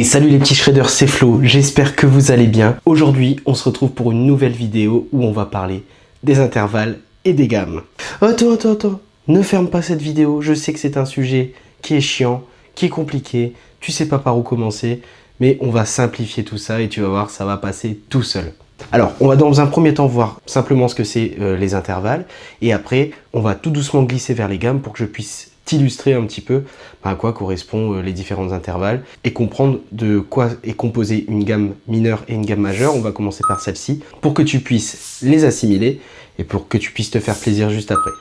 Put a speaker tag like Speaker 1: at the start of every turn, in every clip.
Speaker 1: salut les petits shredders, c'est Flo, j'espère que vous allez bien. Aujourd'hui, on se retrouve pour une nouvelle vidéo où on va parler des intervalles et des gammes. Attends, ne ferme pas cette vidéo, je sais que c'est un sujet qui est chiant, qui est compliqué, tu sais pas par où commencer, mais on va simplifier tout ça et tu vas voir, ça va passer tout seul. Alors, on va dans un premier temps voir simplement ce que c'est les intervalles, et après, on va tout doucement glisser vers les gammes pour que je puisse t'illustrer un petit peu à quoi correspondent les différents intervalles et comprendre de quoi est composée une gamme mineure et une gamme majeure. On va commencer par celle-ci pour que tu puisses les assimiler et pour que tu puisses te faire plaisir juste après.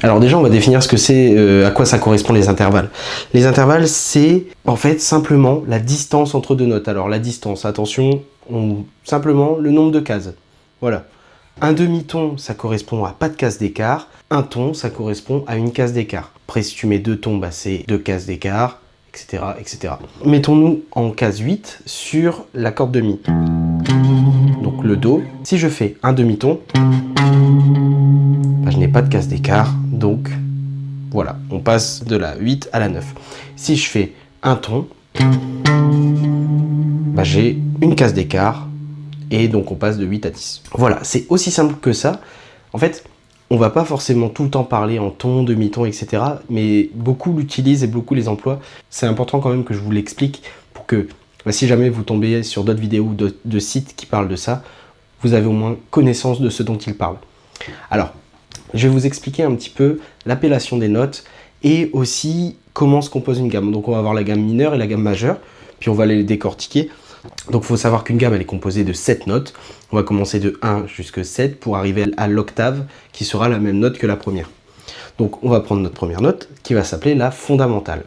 Speaker 1: Alors déjà, on va définir ce que c'est, à quoi ça correspond les intervalles. Les intervalles, c'est en fait simplement la distance entre deux notes. Alors la distance, attention, simplement le nombre de cases. Voilà. Un demi-ton, ça correspond à pas de case d'écart. Un ton, ça correspond à une case d'écart. Après, si tu mets deux tons, bah, c'est deux cases d'écart, etc., etc. Mettons-nous en case 8 sur la corde de mi. Donc le Do. Si je fais un demi-ton, bah, je n'ai pas de case d'écart. Donc voilà, on passe de la 8 à la 9. Si je fais un ton, bah, j'ai une case d'écart. Et donc on passe de 8 à 10. Voilà, c'est aussi simple que ça. En fait, on va pas forcément tout le temps parler en ton, demi-ton, etc. Mais beaucoup l'utilisent et beaucoup les emploient. C'est important quand même que je vous l'explique pour que, si jamais vous tombez sur d'autres vidéos ou de sites qui parlent de ça, vous avez au moins connaissance de ce dont ils parlent. Alors, je vais vous expliquer un petit peu l'appellation des notes et aussi comment se compose une gamme. Donc on va avoir la gamme mineure et la gamme majeure, puis on va les décortiquer. Donc il faut savoir qu'une gamme elle est composée de 7 notes. On va commencer de 1 jusqu'à 7 pour arriver à l'octave qui sera la même note que la première. Donc on va prendre notre première note qui va s'appeler la fondamentale.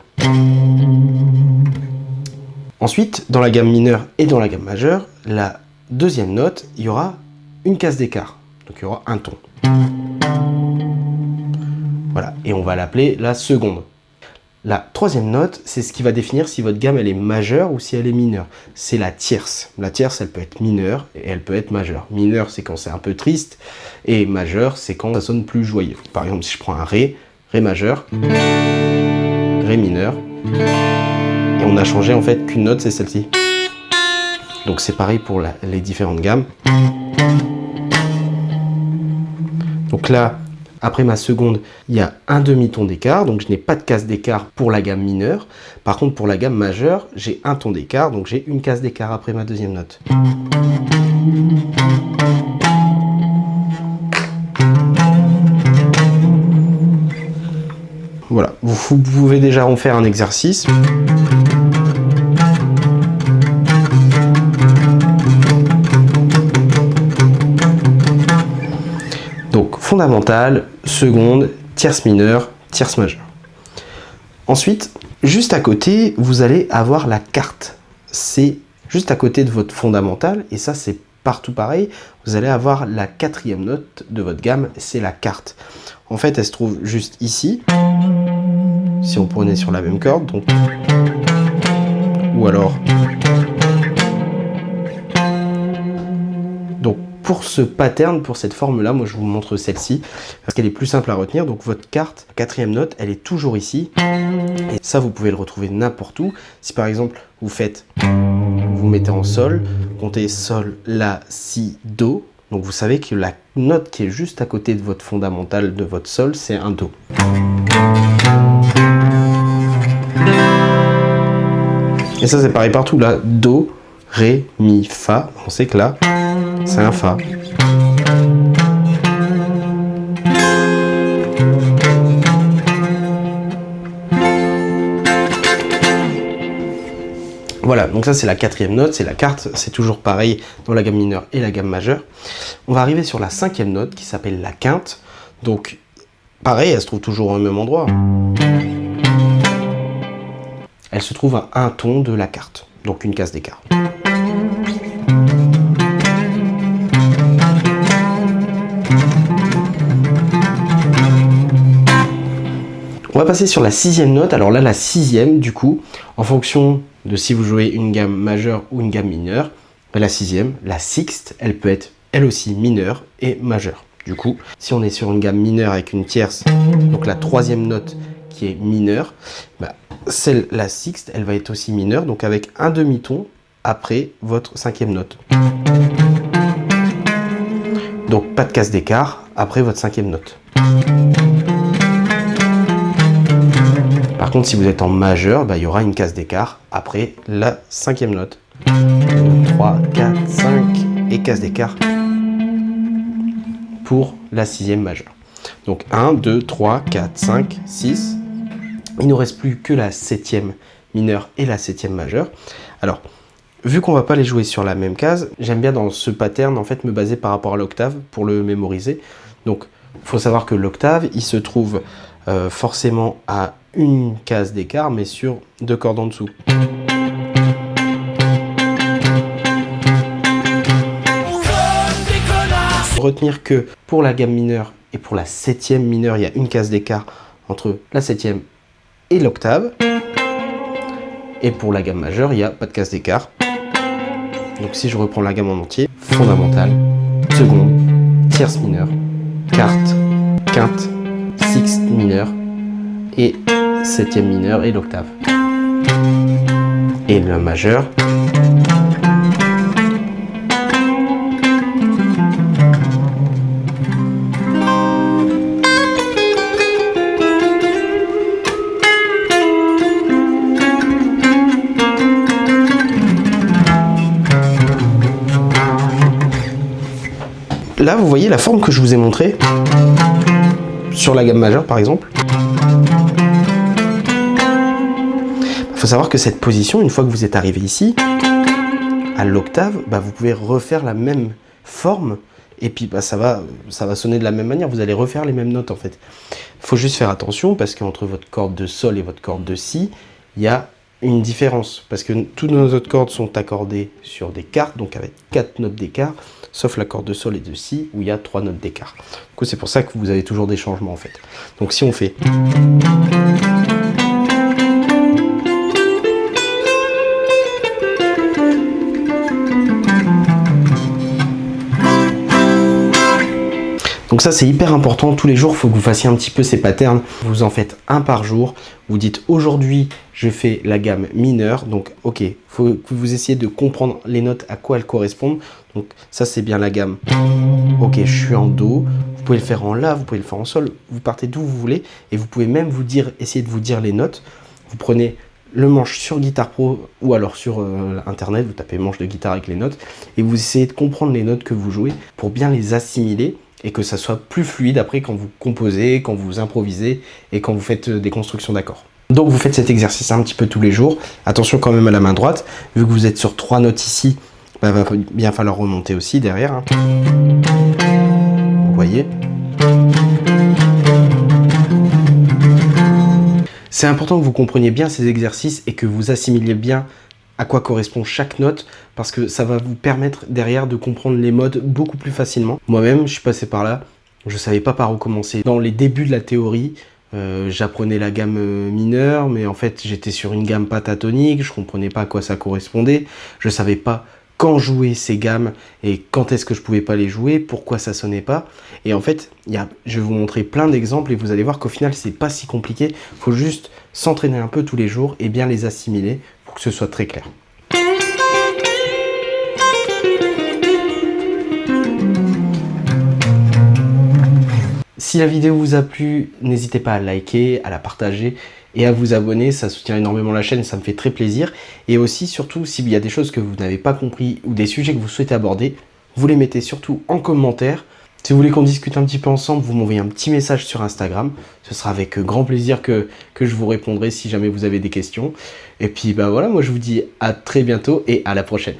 Speaker 1: Ensuite, dans la gamme mineure et dans la gamme majeure, la deuxième note, il y aura une case d'écart. Donc il y aura un ton. Voilà, et on va l'appeler la seconde. La troisième note, c'est ce qui va définir si votre gamme elle est majeure ou si elle est mineure. C'est la tierce. La tierce, elle peut être mineure et elle peut être majeure. Mineure, c'est quand c'est un peu triste, et majeure, c'est quand ça sonne plus joyeux. Par exemple, si je prends un Ré, Ré majeur, Ré mineur, et on a changé en fait qu'une note, c'est celle-ci. Donc c'est pareil pour les différentes gammes. Donc là, après ma seconde, il y a un demi-ton d'écart, donc je n'ai pas de case d'écart pour la gamme mineure. Par contre, pour la gamme majeure, j'ai un ton d'écart, donc j'ai une case d'écart après ma deuxième note. Voilà, vous pouvez déjà en faire un exercice. Donc fondamentale, seconde, tierce mineure, tierce majeure. Ensuite, juste à côté, vous allez avoir la quarte. C'est juste à côté de votre fondamentale, et ça c'est partout pareil. Vous allez avoir la quatrième note de votre gamme, c'est la quarte. En fait, elle se trouve juste ici, si on prenait sur la même corde, donc, ou alors... Pour ce pattern, pour cette forme-là, moi je vous montre celle-ci, parce qu'elle est plus simple à retenir. Donc votre carte, quatrième note, elle est toujours ici. Et ça, vous pouvez le retrouver n'importe où. Si par exemple, vous mettez en sol, comptez sol, la, si, do. Donc vous savez que la note qui est juste à côté de votre fondamentale, de votre sol, c'est un do. Et ça, c'est pareil partout. Là, do, ré, mi, fa. On sait que là, c'est un fa. Voilà, donc ça c'est la quatrième note, c'est la quarte, c'est toujours pareil dans la gamme mineure et la gamme majeure. On va arriver sur la cinquième note qui s'appelle la quinte. Donc pareil, elle se trouve toujours au même endroit. Elle se trouve à un ton de la quarte, donc une case d'écart. On va passer sur la sixième note. Alors là, la sixième, du coup, en fonction de si vous jouez une gamme majeure ou une gamme mineure, la sixième, la sixte, elle peut être elle aussi mineure et majeure. Du coup, si on est sur une gamme mineure avec une tierce, donc la troisième note qui est mineure, bah, celle, la sixte, elle va être aussi mineure, donc avec un demi-ton après votre cinquième note. Donc pas de casse d'écart après votre cinquième note. Par contre, si vous êtes en majeur, il y aura une casse d'écart après la cinquième note. 3, 4, 5 et casse d'écart pour la sixième majeure. Donc 1, 2, 3, 4, 5, 6. Il ne nous reste plus que la septième mineure et la septième majeure. Alors, vu qu'on ne va pas les jouer sur la même case, j'aime bien dans ce pattern en fait me baser par rapport à l'octave pour le mémoriser. Donc, il faut savoir que l'octave, il se trouve forcément à une case d'écart, mais sur deux cordes en dessous. Retenir que pour la gamme mineure et pour la septième mineure, il y a une case d'écart entre la septième et l'octave. Et pour la gamme majeure, il n'y a pas de case d'écart. Donc si je reprends la gamme en entier, fondamentale, seconde, tierce mineure, quarte, quinte, sixte mineure et septième mineure et l'octave. Et le majeur. Là, vous voyez la forme que je vous ai montrée sur la gamme majeure, par exemple. Il faut savoir que cette position, une fois que vous êtes arrivé ici, à l'octave, vous pouvez refaire la même forme et puis ça va sonner de la même manière. Vous allez refaire les mêmes notes en fait. Il faut juste faire attention parce qu'entre votre corde de sol et votre corde de si, il y a une différence parce que toutes nos autres cordes sont accordées sur des quartes, donc avec 4 notes d'écart, sauf la corde de sol et de si où il y a 3 notes d'écart. Du coup, c'est pour ça que vous avez toujours des changements en fait. Donc si on fait donc ça c'est hyper important, tous les jours il faut que vous fassiez un petit peu ces patterns, vous en faites un par jour, vous dites aujourd'hui je fais la gamme mineure, donc ok, il faut que vous essayiez de comprendre les notes à quoi elles correspondent, donc ça c'est bien la gamme, ok je suis en do, vous pouvez le faire en la, vous pouvez le faire en sol, vous partez d'où vous voulez et vous pouvez même essayer de vous dire les notes, vous prenez le manche sur Guitar Pro ou alors sur internet, vous tapez manche de guitare avec les notes et vous essayez de comprendre les notes que vous jouez pour bien les assimiler et que ça soit plus fluide après quand vous composez, quand vous improvisez et quand vous faites des constructions d'accords. Donc vous faites cet exercice un petit peu tous les jours. Attention quand même à la main droite, vu que vous êtes sur 3 notes ici, il va bien falloir remonter aussi derrière. Hein. Vous voyez ? C'est important que vous compreniez bien ces exercices et que vous assimiliez bien à quoi correspond chaque note, parce que ça va vous permettre derrière de comprendre les modes beaucoup plus facilement. Moi-même, je suis passé par là, je ne savais pas par où commencer. Dans les débuts de la théorie, j'apprenais la gamme mineure, mais en fait j'étais sur une gamme pentatonique, je ne comprenais pas à quoi ça correspondait, je ne savais pas quand jouer ces gammes et quand est-ce que je pouvais pas les jouer, pourquoi ça sonnait pas. Et en fait, je vais vous montrer plein d'exemples et vous allez voir qu'au final, c'est pas si compliqué. Il faut juste s'entraîner un peu tous les jours et bien les assimiler pour que ce soit très clair. Si la vidéo vous a plu, n'hésitez pas à liker, à la partager et à vous abonner, ça soutient énormément la chaîne, ça me fait très plaisir. Et aussi, surtout, s'il y a des choses que vous n'avez pas compris ou des sujets que vous souhaitez aborder, vous les mettez surtout en commentaire. Si vous voulez qu'on discute un petit peu ensemble, vous m'envoyez un petit message sur Instagram. Ce sera avec grand plaisir que je vous répondrai si jamais vous avez des questions. Et puis voilà, moi je vous dis à très bientôt et à la prochaine.